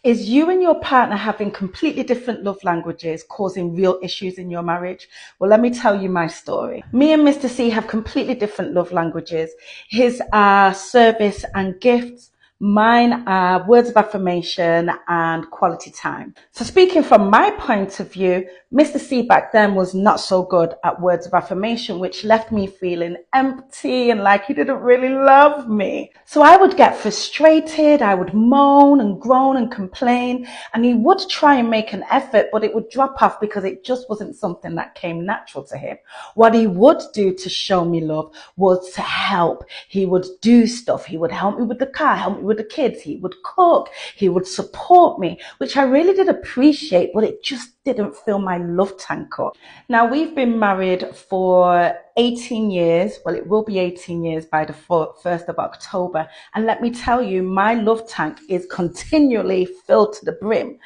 Is you and your partner having completely different love languages causing real issues in your marriage? Well, let me tell you my story. Me and Mr. C have completely different love languages. His are service and gifts. Mine are words of affirmation and quality time. So speaking from my point of view, Mr. C back then was not so good at words of affirmation, which left me feeling empty and like he didn't really love me. So I would get frustrated, I would moan and groan and complain, and he would try and make an effort, but it would drop off because it just wasn't something that came natural to him. What he would do to show me love was to help. He would do stuff. He would help me with the car, help me with the kids. He would cook. He would support me, which I really did appreciate, but it just didn't fill my love tank up. Now, we've been married for 18 years. Well, it will be 18 years by the 1st of October. And let me tell you, my love tank is continually filled to the brim.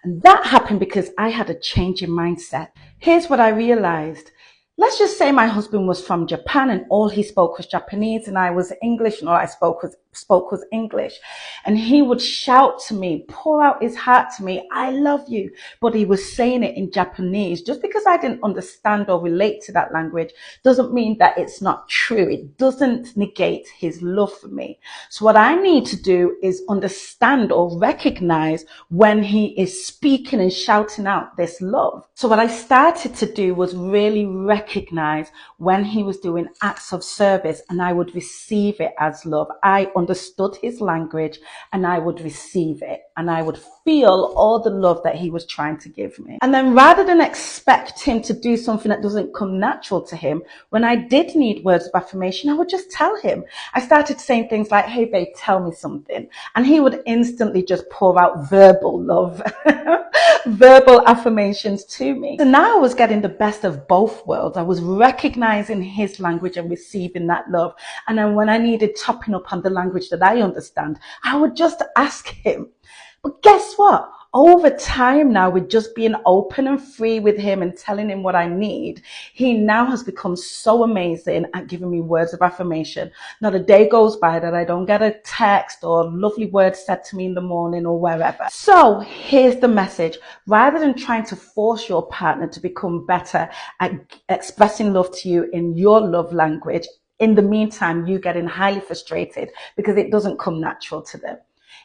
And that happened because I had a change in mindset. Here's what I realized. Let's just say my husband was from Japan and all he spoke was Japanese and I was English and all I spoke was English. And he would shout to me, pour out his heart to me, I love you. But he was saying it in Japanese. Just because I didn't understand or relate to that language doesn't mean that it's not true. It doesn't negate his love for me. So what I need to do is understand or recognize when he is speaking and shouting out this love. So what I started to do was really recognize when he was doing acts of service and I would receive it as love. I understood his language and I would receive it and I would feel all the love that he was trying to give me. And then rather than expect him to do something that doesn't come natural to him, when I did need words of affirmation, I would just tell him. I started saying things like, hey babe, tell me something. And he would instantly just pour out verbal love, verbal affirmations to me. So now I was getting the best of both worlds. I was recognizing his language and receiving that love. And then when I needed topping up on the language that I understand, I would just ask him. But guess what? Over time now, with just being open and free with him and telling him what I need, he now has become so amazing at giving me words of affirmation. Not a day goes by that I don't get a text or lovely words said to me in the morning or wherever. So here's the message. Rather than trying to force your partner to become better at expressing love to you in your love language, in the meantime, you getting highly frustrated because it doesn't come natural to them.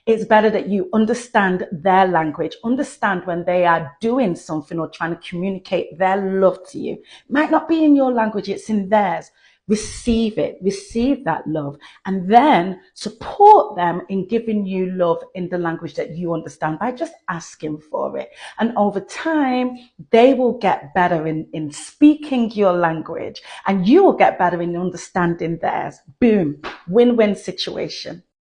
It's better that you understand their language, understand when they are doing something or trying to communicate their love to you. It might not be in your language, it's in theirs. Receive it, receive that love, and then support them in giving you love in the language that you understand by just asking for it. And over time, they will get better in speaking your language, and you will get better in understanding theirs. Boom, win-win situation.